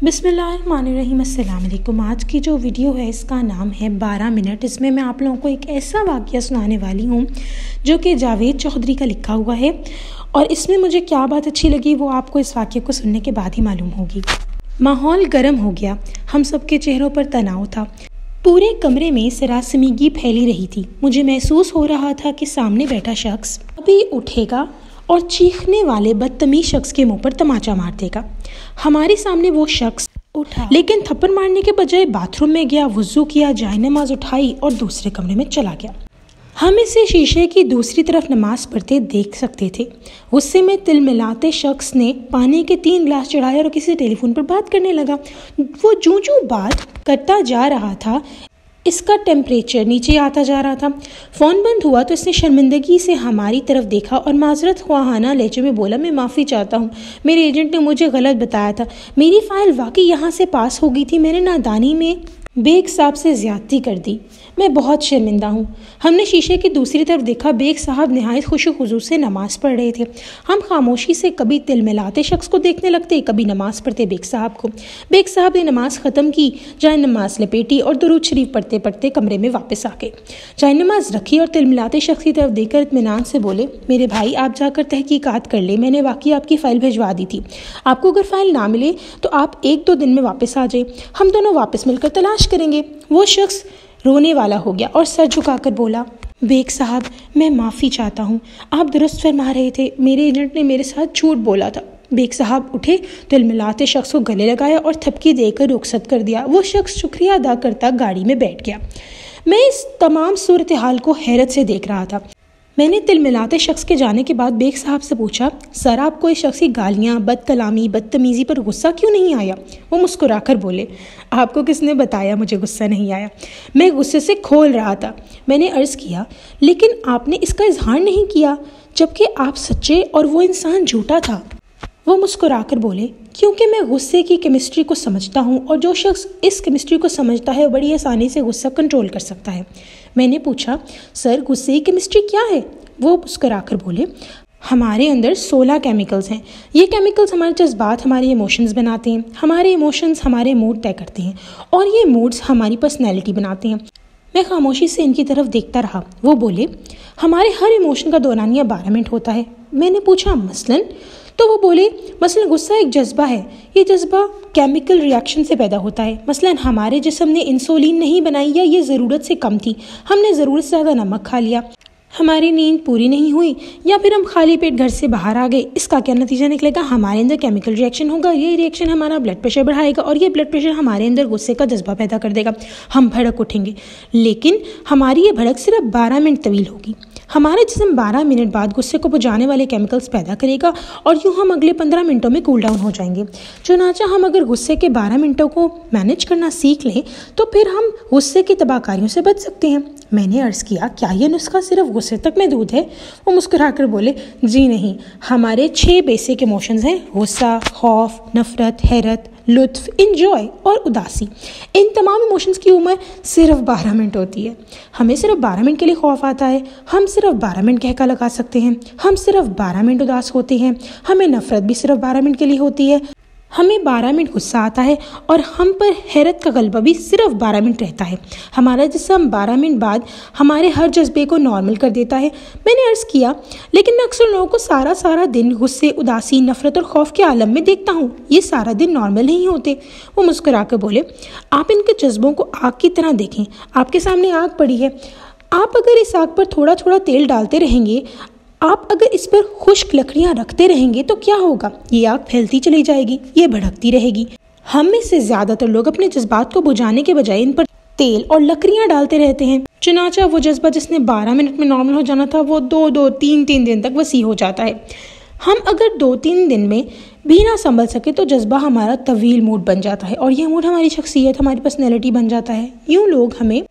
बिस्मिल्लाहिर्रहमानिर्रहीम। अस्सलाम वालेकुम। आज की जो वीडियो है इसका नाम है 12 मिनट। इसमें मैं आप लोगों को एक ऐसा वाक़या सुनाने वाली हूँ जो कि जावेद चौधरी का लिखा हुआ है, और इसमें मुझे क्या बात अच्छी लगी वो आपको इस वाक़े को सुनने के बाद ही मालूम होगी। माहौल गर्म हो गया, हम सबके चेहरों पर तनाव था। पूरे कमरे में सरासमीगी फैली रही थी। मुझे महसूस हो रहा था कि सामने बैठा शख्स अभी उठेगा और चीखने वाले बदतमीज शख्स के मुंह पर तमाचा मार देगा। हमारे सामने वो शख्स उठा, लेकिन थप्पड़ मारने के बजाय बाथरूम में गया, वुज़ू किया, जाए नमाज उठाई और दूसरे कमरे में चला गया। हम इसे शीशे की दूसरी तरफ नमाज पढ़ते देख सकते थे। गुस्से में तिलमिलाते शख्स ने पानी के 3 गिलास चढ़ाए और किसी टेलीफोन पर बात करने लगा। वो जूं बात करता जा रहा था, इसका टेम्परेचर नीचे आता जा रहा था। फ़ोन बंद हुआ तो इसने शर्मिंदगी से हमारी तरफ देखा और माजरत ख्वाहाना लहजे में बोला, मैं माफ़ी चाहता हूँ, मेरे एजेंट ने मुझे गलत बताया था। मेरी फ़ाइल वाकई यहाँ से पास हो गई थी। मैंने नादानी में बेग साहब से ज़्यादती कर दी। मैं बहुत शर्मिंदा हूँ। हमने शीशे की दूसरी तरफ देखा। बेग साहब नहायत खुशू खुजू से नमाज़ पढ़ रहे थे। हम खामोशी से कभी तिलमिलाते शख्स को देखने लगते, कभी नमाज़ पढ़ते बेग साहब को। बेग साहब ने नमाज ख़त्म की, जाए नमाज लपेटी और दुरूद शरीफ पढ़ते पढ़ते कमरे में वापस आ गए। जाए नमाज रखी और तिलमिलाते शख्स की तरफ देखकर इत्मीनान से बोले, मेरे भाई आप जाकर तहकीकात कर ले, मैंने वाकई आपकी फ़ाइल भिजवा दी थी। आपको अगर फ़ाइल ना मिले तो आप 1-2 दिन में वापस आ जाए, हम दोनों वापस मिलकर तलाश करेंगे। वो शख्स रोने वाला हो गया और सर झुकाकर बोला, बेग साहब मैं माफ़ी चाहता हूँ, आप दुरुस्त फरमा रहे थे, मेरे एजेंट ने मेरे साथ झूठ बोला था। बेग साहब उठे, तिलमिलाते शख्स को गले लगाया और थपकी देकर रुखसत कर दिया। वो शख्स शुक्रिया अदा करता गाड़ी में बैठ गया। मैं इस तमाम सूरत हाल को हैरत से देख रहा था। मैंने तिलमिलाते शख्स के जाने के बाद बेग साहब से पूछा, सर आपको इस शख्स की गालियाँ, बदकलामी, बदतमीज़ी पर गुस्सा क्यों नहीं आया? वो मुस्कुराकर बोले, आपको किसने बताया मुझे गुस्सा नहीं आया? मैं गुस्से से खोल रहा था। मैंने अर्ज़ किया, लेकिन आपने इसका इजहार नहीं किया, जबकि आप सच्चे और वो इंसान झूठा था। वो मुस्कुराकर बोले, क्योंकि मैं गुस्से की केमिस्ट्री को समझता हूँ और जो शख्स इस केमिस्ट्री को समझता है बड़ी आसानी से गुस्सा कंट्रोल कर सकता है। मैंने पूछा, सर गुस्से की केमिस्ट्री क्या है? वो मुस्कुराकर बोले, हमारे अंदर 16 केमिकल्स हैं। ये केमिकल्स हमारे जज्बात, हमारे इमोशंस बनाते हैं। हमारे इमोशंस हमारे मूड तय करते हैं और ये मूड्स हमारी पर्सनैलिटी बनाते हैं। मैं खामोशी से इनकी तरफ देखता रहा। वो बोले, हमारे हर इमोशन का दौरानिया 12 मिनट होता है। मैंने पूछा, मसलन? तो वो बोले, मसलन गुस्सा एक जज्बा है। ये जज्बा केमिकल रिएक्शन से पैदा होता है। मसलन हमारे जिस्म ने इंसुलिन नहीं बनाई या ये ज़रूरत से कम थी, हमने ज़रूरत से ज़्यादा नमक खा लिया, हमारी नींद पूरी नहीं हुई, या फिर हम खाली पेट घर से बाहर आ गए। इसका क्या नतीजा निकलेगा? हमारे अंदर केमिकल रिएक्शन होगा। ये रिएक्शन हमारा ब्लड प्रेशर बढ़ाएगा और ये ब्लड प्रेशर हमारे अंदर गुस्से का जज्बा पैदा कर देगा। हम भड़क उठेंगे, लेकिन हमारी ये भड़क सिर्फ 12 मिनट तवील होगी। हमारे जिस्म 12 मिनट बाद गुस्से को बुझाने वाले केमिकल्स पैदा करेगा और यूँ हम अगले 15 मिनटों में कूल डाउन हो जाएंगे। चुनांचे हम अगर गुस्से के 12 मिनटों को मैनेज करना सीख लें तो फिर हम गुस्से की तबाहकारियों से बच सकते हैं। मैंने अर्ज़ किया, क्या यह नुस्खा सिर्फ गुस्से तक महदूद है? वो मुस्कुराकर बोले, जी नहीं, हमारे 6 बेसिक इमोशंस हैं, गुस्सा, खौफ, नफ़रत, हैरत, लुत्फ, इंजॉय और उदासी। इन तमाम इमोशंस की उम्र सिर्फ 12 मिनट होती है। हमें सिर्फ 12 मिनट के लिए खौफ आता है, हम सिर्फ 12 मिनट कहका लगा सकते हैं, हम सिर्फ 12 मिनट उदास होते हैं, हमें नफ़रत भी सिर्फ 12 मिनट के लिए होती है, हमें 12 मिनट गुस्सा आता है और हम पर हैरत का गलबा भी सिर्फ 12 मिनट रहता है। हमारा जिस्म 12 मिनट बाद हमारे हर जज्बे को नॉर्मल कर देता है। मैंने अर्ज़ किया, लेकिन मैं अक्सर लोगों को सारा दिन गुस्से, उदासी, नफ़रत और खौफ के आलम में देखता हूँ। ये सारा दिन नॉर्मल नहीं होते। वो मुस्कुरा कर बोले, आप इनके जज्बों को आग की तरह देखें। आपके सामने आग पड़ी है, आप अगर इस आग पर थोड़ा थोड़ा तेल डालते रहेंगे, आप अगर इस पर खुश्क लकड़ियाँ रखते रहेंगे तो क्या होगा? ये आग फैलती चली जाएगी, ये भड़कती रहेगी। हम में से ज़्यादातर लोग अपने जज्बात को बुझाने के बजाय इन पर तेल और लकड़ियाँ डालते रहते हैं। चुनाचा वो जज्बा जिसने 12 मिनट में नॉर्मल हो जाना था, वो 2-3 दिन तक वसी हो जाता है। हम अगर 2-3 दिन में भी ना संभल सके तो जज्बा हमारा तवील मूड बन जाता है और यह मूड हमारी शख्सियत, हमारी पर्सनैलिटी बन जाता है। यूँ लोग हमें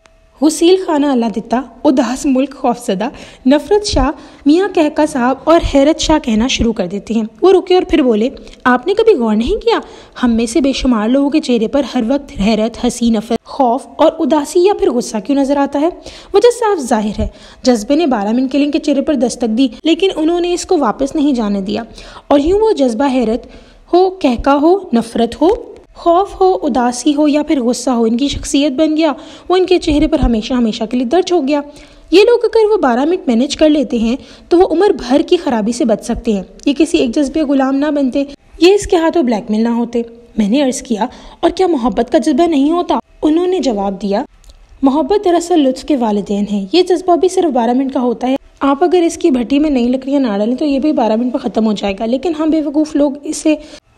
हुसील खाना अल्लाह दिता, उदास मुल्क खौफजदा, नफ़रत शाह, मियाँ कहका साहब और हैरत शाह कहना शुरू कर देते हैं। वो रुके और फिर बोले, आपने कभी गौर नहीं किया, हम में से बेशुमार लोगों के चेहरे पर हर वक्त हैरत, हंसी, नफ़रत, खौफ और उदासी या फिर गुस्सा क्यों नजर आता है? वजह साफ जाहिर है, जज्बे ने 12 मिनट के लिए इनके चेहरे पर दस्तक दी, लेकिन उन्होंने इसको वापस नहीं जाने दिया और यूँ वो जज्बा हैरत हो, कहका हो, नफ़रत हो, खौफ हो, उदासी हो या फिर गुस्सा हो, इनकी शख्सियत बन गया, वो इनके चेहरे पर हमेशा हमेशा के लिए दर्ज हो गया। ये लोग अगर वो 12 मिनट मैनेज कर लेते हैं तो वो उम्र भर की खराबी से बच सकते हैं। ये किसी एक जज्बे गुलाम ना बनते, ये इसके हाथों ब्लैकमेल ना होते। मैंने अर्ज किया, और क्या मोहब्बत का जज्बा नहीं होता? उन्होंने जवाब दिया, मोहब्बत दरअसल लुत्फ के वालिदैन है, ये जज्बा भी सिर्फ 12 मिनट का होता है। आप अगर इसकी भट्टी में नई लकड़ियां ना डालें तो ये भी 12 मिनट पर ख़त्म हो जाएगा। लेकिन हम बेवकूफ़ लोग इसे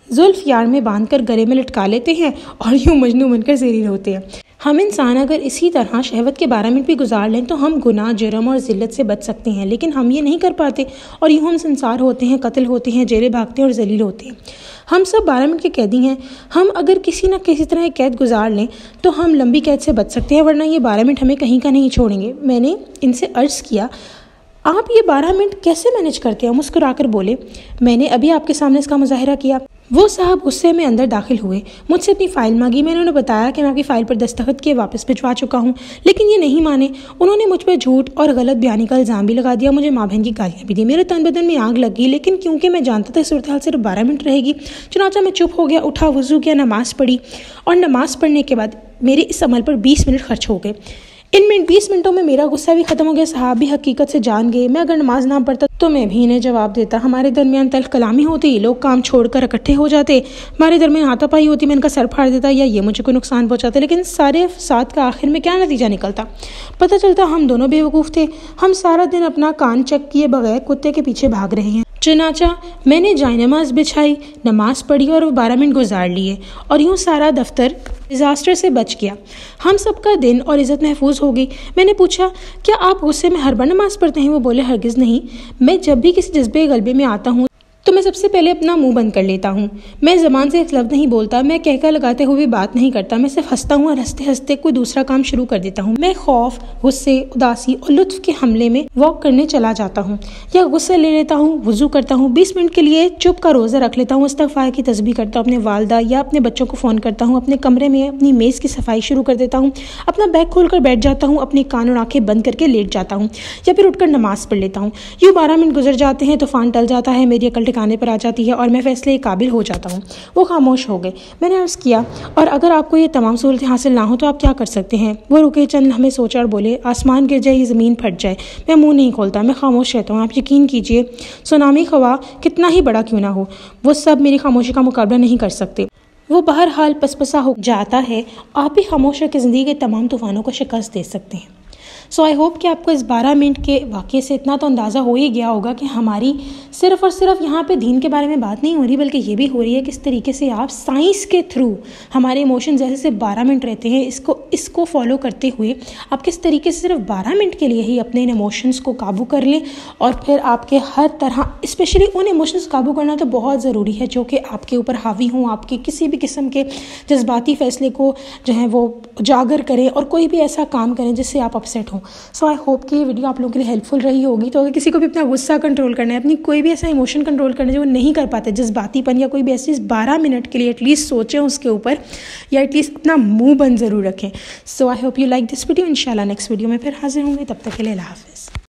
जुल्फ यार में बांधकर गले में लटका लेते हैं और यूं मजनू बनकर ज़रीर होते हैं। हम इंसान अगर इसी तरह शहवत के 12 मिनट भी गुजार लें तो हम गुनाह, जुर्म और ज़िल्लत से बच सकते हैं। लेकिन हम ये नहीं कर पाते और यूँ हम संसार होते हैं, कत्ल होते हैं, जेलें भागते हैं और जलील होते हैं। हम सब 12 मिनट के कैदी हैं। हम अगर किसी न किसी तरह एक कैद गुजार लें तो हम लंबी कैद से बच सकते हैं, वरना ये 12 मिनट हमें कहीं का नहीं छोड़ेंगे। मैंने इनसे अर्ज़ किया, आप ये 12 मिनट कैसे मैनेज करते हैं? मुस्कुराकर बोले, मैंने अभी आपके सामने इसका मुजाहिरा किया। वो साहब गुस्से में अंदर दाखिल हुए, मुझसे अपनी फ़ाइल मांगी। मैंने उन्हें बताया कि मैं आपकी फ़ाइल पर दस्तखत किए वापस भिजवा चुका हूँ, लेकिन ये नहीं माने। उन्होंने मुझ पर झूठ और गलत बयानी का इल्ज़ाम भी लगा दिया, मुझे माँ बहन की गालियाँ भी दी। मेरे तन बदन में आग लगी, लेकिन क्योंकि मैं जानता था सूरत हाल सिर्फ 12 मिनट रहेगी, चुनाचा मैं चुप हो गया, उठा, वज़ू किया, नमाज़ पढ़ी और नमाज़ पढ़ने के बाद मेरे इस अमल पर 20 मिनट खर्च हो गए। इन 20 मिनटों में मेरा गुस्सा भी खत्म हो गया। साहब भी हकीकत से जान गए, मैं अगर नमाज ना पढ़ता तो मैं भी इन्हें जवाब देता। हमारे दरमियान तल्ख कलामी होती, लोग काम छोड़कर इकट्ठे हो जाते, हमारे दरमियान हाथापाई होती, मैं इनका सर फाड़ देता या ये मुझे कोई नुकसान पहुंचाते। लेकिन सारे फसाद का आखिर में क्या नतीजा निकलता? पता चलता हम दोनों बेवकूफ़ थे। हम सारा दिन अपना कान चेक किए बगैर कुत्ते के पीछे भाग रहे हैं। चुनाचा मैंने जायनमाज बिछाई, नमाज पढ़ी और 12 मिनट गुजार लिए और यूँ सारा दफ्तर डिज़ास्टर से बच गया। हम सबका दिन और इज़्ज़त महफूज हो गई। मैंने पूछा, क्या आप गुस्से में हर बार नमाज पढ़ते हैं? वो बोले, हरगिज़ नहीं। मैं जब भी किसी जज्बे गलबे में आता हूँ तो मैं सबसे पहले अपना मुंह बंद कर लेता हूँ। मैं ज़बान से एक लफ्ज़ नहीं बोलता, मैं कहका लगाते हुए बात नहीं करता, मैं सिर्फ हंसता हूँ और हंसते हंसते कोई दूसरा काम शुरू कर देता हूँ। मैं खौफ, गुस्से, उदासी और लुत्फ के हमले में वॉक करने चला जाता हूँ या गुस्सा ले लेता हूँ, वुज़ू करता हूँ, 20 मिनट के लिए चुप का रोज़ा रख लेता हूँ, इस्तिग़फ़ार की तस्बीह करता हूँ, अपने वालदा या अपने बच्चों को फ़ोन करता हूँ, अपने कमरे में अपनी मेज़ की सफाई शुरू कर देता हूँ, अपना बैग खोल कर बैठ जाता हूँ, अपने कान और आँखें बंद करके लेट जाता हूँ या फिर उठकर नमाज़ पढ़ लेता हूँ। यूँ 12 मिनट गुजर जाते हैं, तूफ़ान टल जाता है, मेरी अकल ठिकाने पर आ जाती है और मैं फैसले काबिल हो जाता हूँ। वो खामोश हो गए। मैंने अर्ज़ किया, और अगर आपको ये तमाम सहूलतें हासिल ना हो तो आप क्या कर सकते हैं? वो रुके, चंद हमें सोचा और बोले, आसमान गिर जाए, ये ज़मीन फट जाए, मैं मुंह नहीं खोलता, मैं खामोश रहता हूँ। आप यकीन कीजिए, सुनामी खवा कितना ही बड़ा क्यों ना हो, वो सब मेरी खामोशी का मुकाबला नहीं कर सकते। वो बहरहाल पसपसा हो जाता है। आप भी खामोश रह के ज़िंदगी के तमाम तूफ़ानों को शिकस्त दे सकते हैं। सो आई होप कि आपको इस 12 मिनट के वाक़े से इतना तो अंदाज़ा हो ही गया होगा कि हमारी सिर्फ़ और सिर्फ यहाँ पे दीन के बारे में बात नहीं हो रही, बल्कि ये भी हो रही है किस तरीके से आप साइंस के थ्रू हमारे इमोशन जैसे से 12 मिनट रहते हैं, इसको फॉलो करते हुए आप किस तरीके से सिर्फ 12 मिनट के लिए ही अपने इन इमोशंस को काबू कर लें और फिर आपके हर तरह, स्पेशली उन इमोशंस को काबू करना तो बहुत ज़रूरी है जो कि आपके ऊपर हावी हों, आपके किसी भी किस्म के जज्बाती फ़ैसले को जो है वो उजागर करें और कोई भी ऐसा काम करें जिससे आप अपसेट हों। सो आई होप कि ये वीडियो आप लोगों के लिए हेल्पफुल रही होगी। तो अगर किसी को भी अपना गुस्सा कंट्रोल करना है, अपनी कोई भी ऐसा इमोशन कंट्रोल करना है जो वो नहीं कर पाते, जज्बातीपन या कोई भी ऐसी चीज़, 12 मिनट के लिए एटलीस्ट सोचें उसके ऊपर या एटलीस्ट अपना मुंह बंद ज़रूर रखें। So I hope you like this video. इंशाल्लाह नेक्स्ट वीडियो में फिर हाजिर होंगे, तब तक के लिए अल्लाह हाफ़िज़।